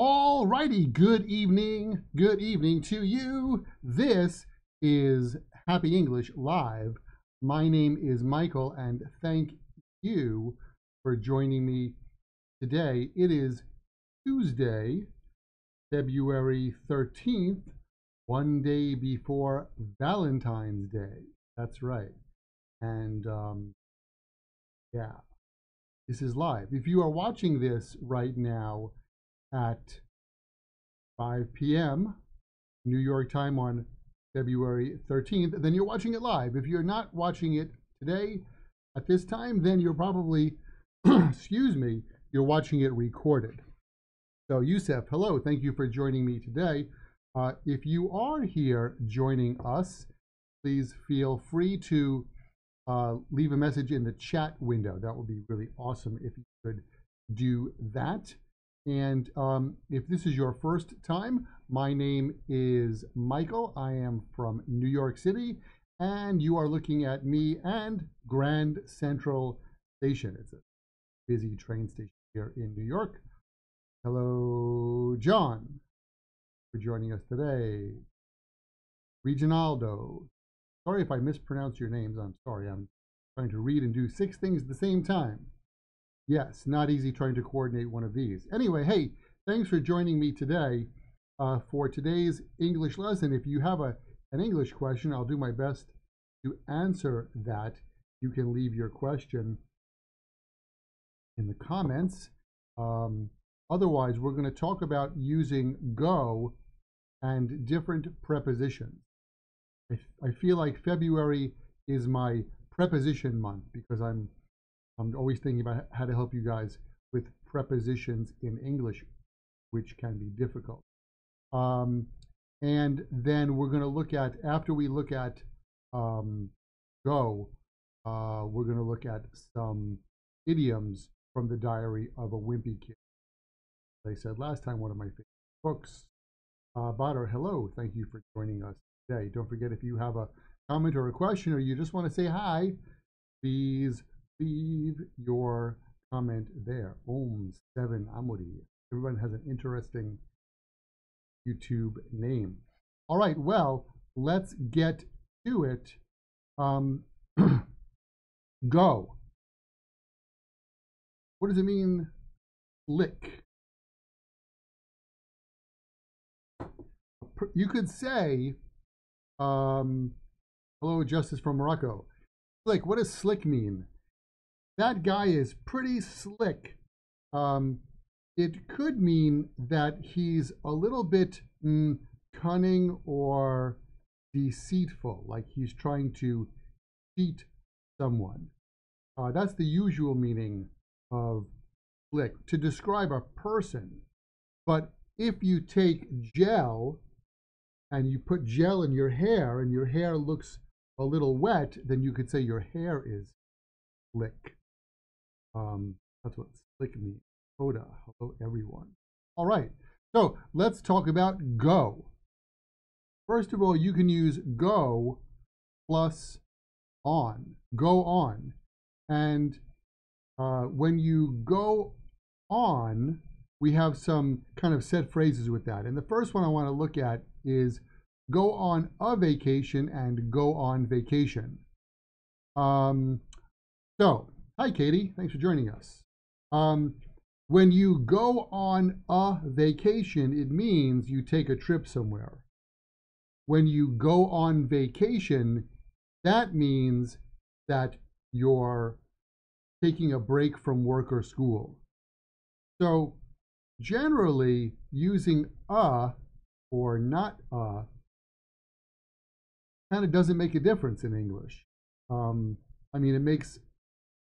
All righty, good evening to you. This is Happy English Live. My name is Michael, and thank you for joining me today. It is Tuesday, February 13th, one day before Valentine's Day. That's right. And yeah, this is live. If you are watching this right now at 5 p.m. New York time on February 13th, then you're watching it live. If you're not watching it today at this time, then you're probably, excuse me, you're watching it recorded. So Yusef, hello, thank you for joining me today. If you are here joining us, please feel free to leave a message in the chat window. That would be really awesome if you could do that. And if this is your first time, my name is Michael. I am from New York City, and you are looking at me and Grand Central Station. It's a busy train station here in New York. Hello, John, for joining us today. Reginaldo. Sorry if I mispronounce your names. I'm sorry. I'm trying to read and do 6 things at the same time. Yes, not easy trying to coordinate one of these. Anyway, hey, thanks for joining me today for today's English lesson. If you have an English question, I'll do my best to answer that. You can leave your question in the comments. Otherwise, we're going to talk about using go and different prepositions. I feel like February is my preposition month because I'm always thinking about how to help you guys with prepositions in English, which can be difficult. And then we're going to look at, after we look at go, we're going to look at some idioms from the Diary of a Wimpy Kid. As I said last time, one of my favorite books. Badr, hello, thank you for joining us today. Don't forget, if you have a comment or a question, or you just want to say hi, please leave your comment there. Om7 Amuri. Everyone has an interesting YouTube name. All right, well, let's get to it. Go. What does it mean? Lick. You could say, hello, Justice from Morocco. Slick, what does slick mean? That guy is pretty slick. It could mean that he's a little bit cunning or deceitful, like he's trying to cheat someone. That's the usual meaning of slick, to describe a person. But if you take gel and you put gel in your hair and your hair looks a little wet, then you could say your hair is slick. That's what slick means. Hoda, hello everyone. All right, so let's talk about go. First of all, you can use go plus on, go on. And when you go on, we have some kind of set phrases with that. And the first one I want to look at is go on a vacation and go on vacation. So, hi Katie, thanks for joining us. When you go on a vacation, it means you take a trip somewhere. When you go on vacation, that means that you're taking a break from work or school. So generally, using a or not a kind of doesn't make a difference in English. I mean, it makes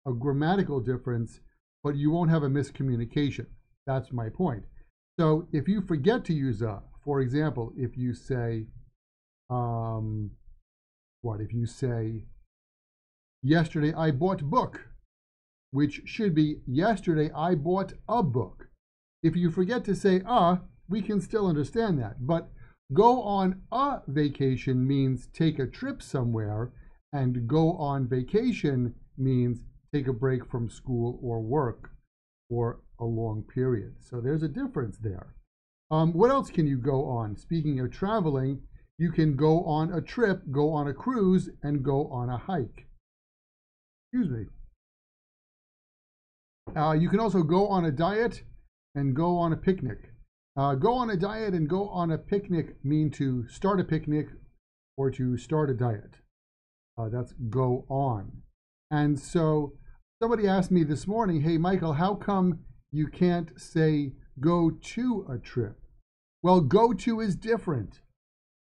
a grammatical difference, but you won't have a miscommunication. That's my point. So if you forget to use a, for example, if you say, if you say, yesterday I bought book, which should be yesterday I bought a book. If you forget to say we can still understand that. But go on a vacation means take a trip somewhere, and go on vacation means take a break from school or work for a long period. So there's a difference there. What else can you go on? Speaking of traveling, you can go on a trip, go on a cruise, and go on a hike. Excuse me. You can also go on a diet and go on a picnic. Go on a diet and go on a picnic mean to start a picnic or to start a diet. That's go on. And so somebody asked me this morning, hey, Michael, how come you can't say go to a trip? Well, go to is different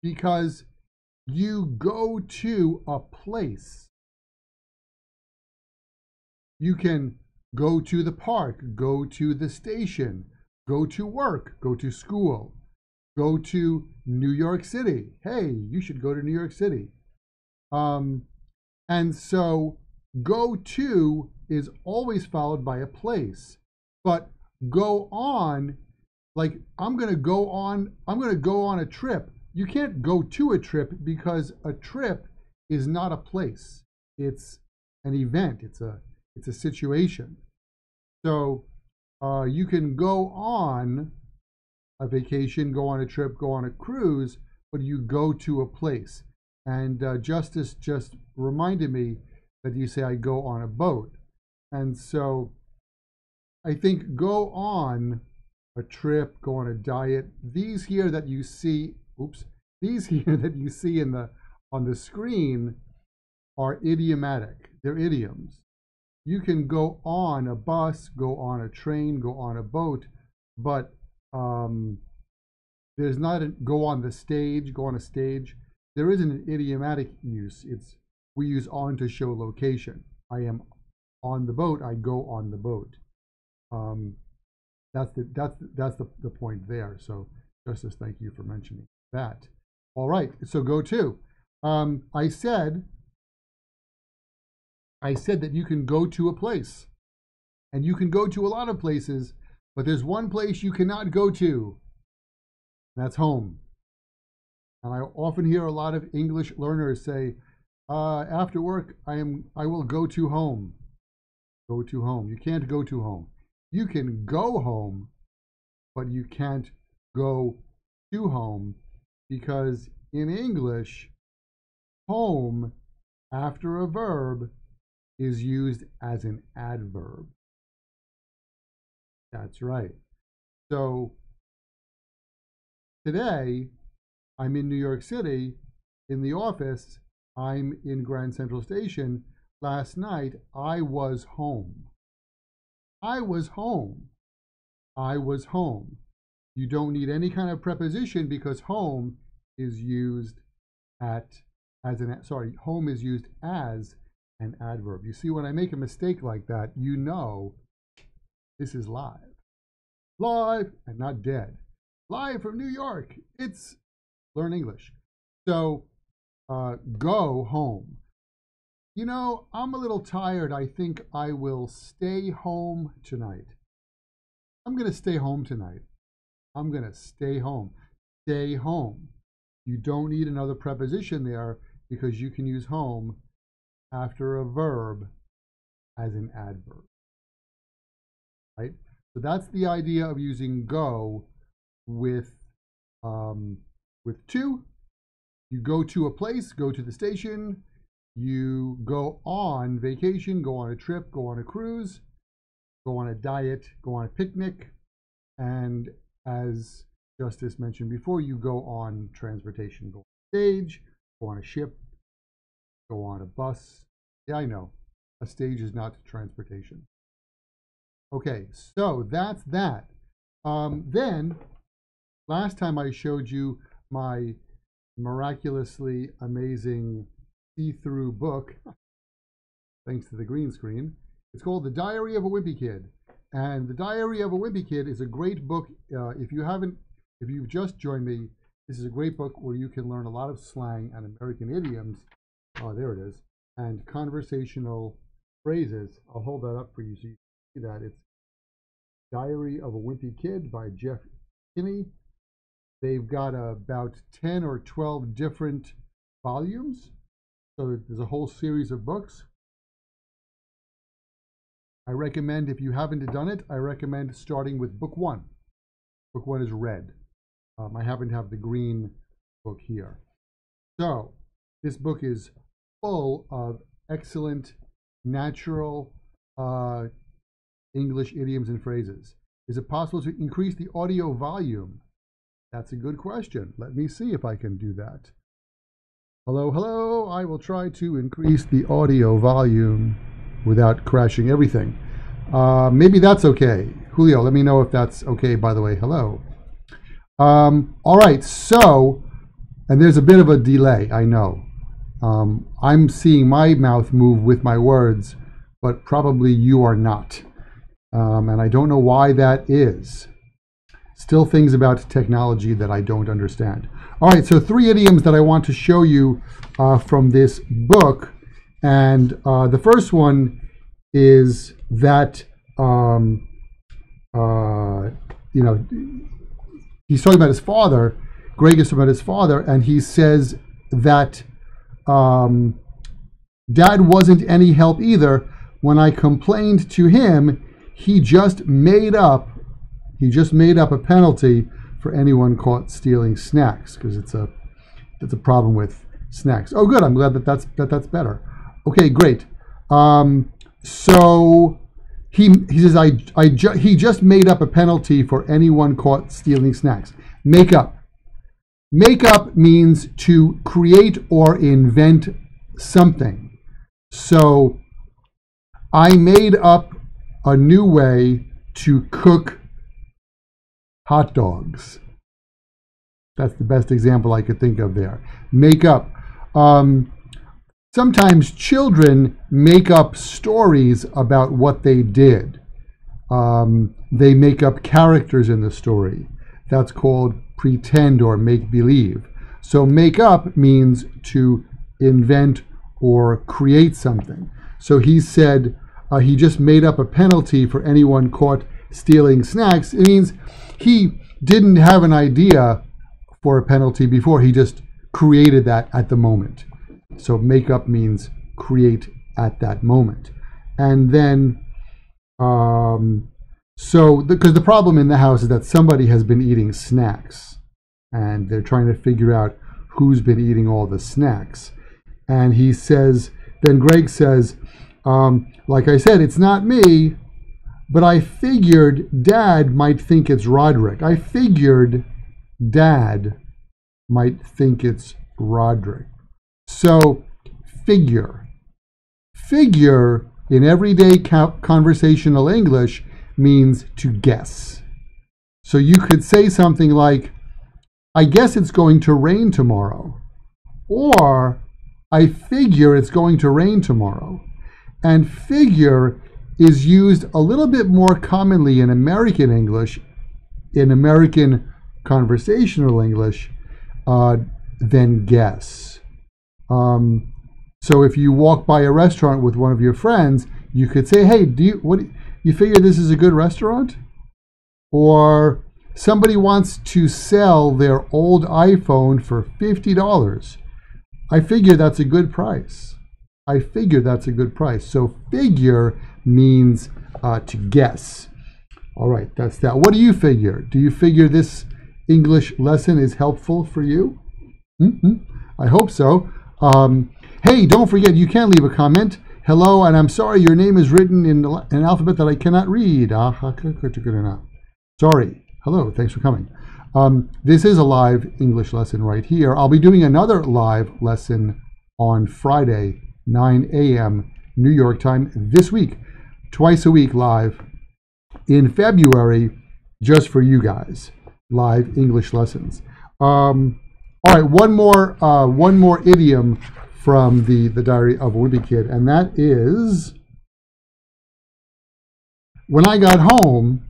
because you go to a place. You can go to the park, go to the station, go to work, go to school, go to New York City. Hey, you should go to New York City. And so go to is always followed by a place. But go on, like I'm going to go on a trip. You can't go to a trip because a trip is not a place. It's an event. It's a situation. So you can go on a vacation, go on a trip, go on a cruise, but you go to a place. And Justice just reminded me that you say I go on a boat. And so I think go on a trip, go on a diet. These here that you see, these here that you see on the screen are idiomatic. They're idioms. You can go on a bus, go on a train, go on a boat, but there's not a go on the stage, go on a stage. There isn't an idiomatic use. We use on to show location. I am on the boat. I go on the boat. That's the point there. So Justice, thank you for mentioning that. All right. So go to. I said that you can go to a place, and you can go to a lot of places, but there's one place you cannot go to. And that's home. And I often hear a lot of English learners say, after work, I will go to home. Go to home. You can't go to home. You can go home, but you can't go to home because in English, home after a verb is used as an adverb. That's right. So today, I'm in New York City in the office. I'm in Grand Central Station. Last night, I was home. I was home. I was home. You don't need any kind of preposition because home is used home is used as an adverb. You see, when I make a mistake like that, you know this is live. Live and not dead. Live from New York. It's Learn English. So go home. You know, I'm a little tired. I think I will stay home tonight. I'm going to stay home tonight. I'm going to stay home. Stay home. You don't need another preposition there because you can use home after a verb as an adverb. Right? So that's the idea of using go with to. You go to a place, go to the station. You go on vacation, go on a trip, go on a cruise, go on a diet, go on a picnic, and as Justice mentioned before, you go on transportation, go on a stage, go on a ship, go on a bus. Yeah, I know, a stage is not transportation. Okay, so that's that. Then, last time I showed you my miraculously amazing see-through book, thanks to the green screen. It's called The Diary of a Wimpy Kid. And The Diary of a Wimpy Kid is a great book. If you've just joined me, this is a great book where you can learn a lot of slang and American idioms. Oh, there it is. And conversational phrases. I'll hold that up for you so you can see that. It's Diary of a Wimpy Kid by Jeff Kinney. They've got about 10 or 12 different volumes. So there's a whole series of books. I recommend, if you haven't done it, I recommend starting with book one. Book one is red. I happen to have the green book here. So this book is full of excellent natural English idioms and phrases. Is it possible to increase the audio volume? That's a good question. Let me see if I can do that. Hello, hello. I will try to increase the audio volume without crashing everything. Maybe that's okay. Julio, let me know if that's okay, by the way. Hello. All right, so, and there's a bit of a delay, I know. I'm seeing my mouth move with my words, but probably you are not. And I don't know why that is. Still things about technology that I don't understand. All right, so 3 idioms that I want to show you from this book. And the first one is that, you know, he's talking about his father. Greg is talking about his father, and he says that Dad wasn't any help either. When I complained to him, he just made up a penalty for anyone caught stealing snacks, because it's a problem with snacks. Oh, good. I'm glad that's better. Okay, great. So he says he just made up a penalty for anyone caught stealing snacks. Make up. Make up means to create or invent something. So I made up a new way to cook hot dogs. That's the best example I could think of there. Make up. Sometimes children make up stories about what they did. They make up characters in the story. That's called pretend or make believe. So make up means to invent or create something. So he said he just made up a penalty for anyone caught stealing snacks. It means he didn't have an idea for a penalty before. He just created that at the moment. So make up means create at that moment. And then, because the problem in the house is that somebody has been eating snacks, and they're trying to figure out who's been eating all the snacks. And he says, then Greg says, like I said, it's not me, but I figured Dad might think it's Roderick. I figured Dad might think it's Roderick. So, figure. Figure in everyday conversational English means to guess. So you could say something like, I guess it's going to rain tomorrow. Or, I figure it's going to rain tomorrow. And figure is used a little bit more commonly in American English, in American conversational English, than guess. So if you walk by a restaurant with one of your friends, you could say, hey, you figure this is a good restaurant? Or somebody wants to sell their old iPhone for $50. I figure that's a good price. I figure that's a good price. So figure means to guess. All right, that's that. What do you figure? Do you figure this English lesson is helpful for you? I hope so. Hey, don't forget, you can leave a comment. Hello, and I'm sorry your name is written in an alphabet that I cannot read. Sorry. Hello, thanks for coming. This is a live English lesson right here. I'll be doing another live lesson on Friday, 9 a.m. New York time this week. Twice a week live in February, just for you guys. Live English lessons. All right, one more idiom from the Diary of a Wimpy Kid, and that is, when I got home,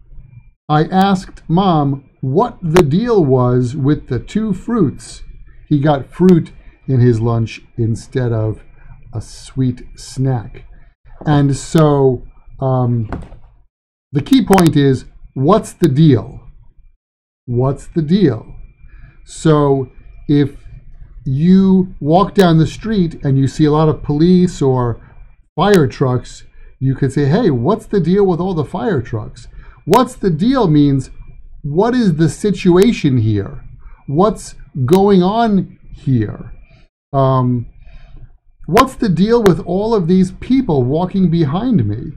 I asked Mom what the deal was with the 2 fruits. He got fruit in his lunch instead of a sweet snack. And so the key point is, what's the deal? What's the deal? So if you walk down the street and you see a lot of police or fire trucks, you could say, hey, what's the deal with all the fire trucks? What's the deal means, what is the situation here? What's going on here? What's the deal with all of these people walking behind me?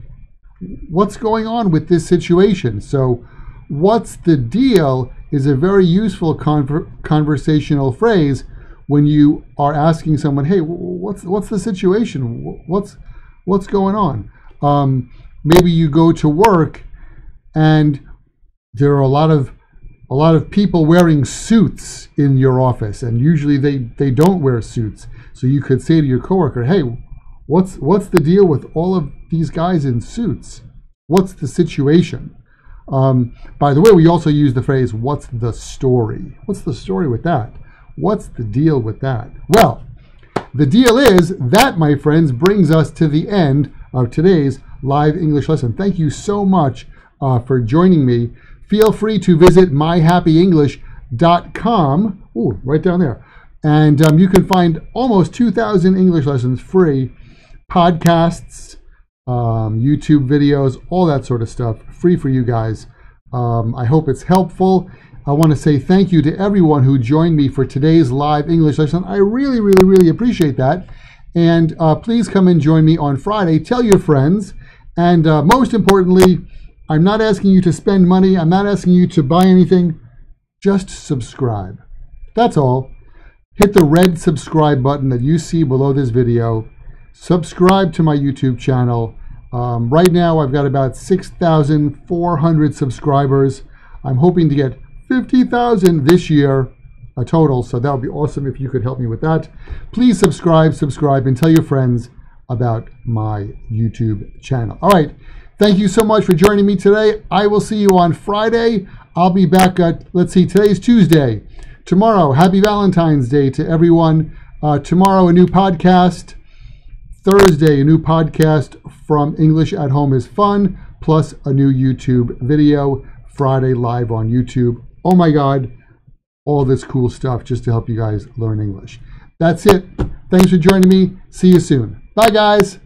What's going on with this situation? So what's the deal is a very useful conversational phrase when you are asking someone, hey, what's the situation? What's going on? Maybe you go to work and there are a lot of people wearing suits in your office, and usually they don't wear suits. So you could say to your coworker, hey, what's the deal with all of these guys in suits? What's the situation? By the way, we also use the phrase, what's the story? What's the story with that? What's the deal with that? Well, the deal is that, my friends, brings us to the end of today's live English lesson. Thank you so much for joining me. Feel free to visit myhappyenglish.com. Ooh, right down there. And you can find almost 2,000 English lessons free, podcasts, YouTube videos, all that sort of stuff, free for you guys. I hope it's helpful. I want to say thank you to everyone who joined me for today's live English lesson. I really, really, really appreciate that. And please come and join me on Friday. Tell your friends. And most importantly, I'm not asking you to spend money. I'm not asking you to buy anything. Just subscribe. That's all. Hit the red subscribe button that you see below this video. Subscribe to my YouTube channel. Right now, I've got about 6,400 subscribers. I'm hoping to get 50,000 this year, a total. So that would be awesome if you could help me with that. Please subscribe, and tell your friends about my YouTube channel. All right. Thank you so much for joining me today. I will see you on Friday. I'll be back at, let's see, today's Tuesday. Tomorrow, happy Valentine's Day to everyone. Tomorrow, a new podcast. Thursday, a new podcast from English at Home is Fun, plus a new YouTube video. Friday, live on YouTube. Oh my God, all this cool stuff just to help you guys learn English. That's it. Thanks for joining me. See you soon. Bye, guys.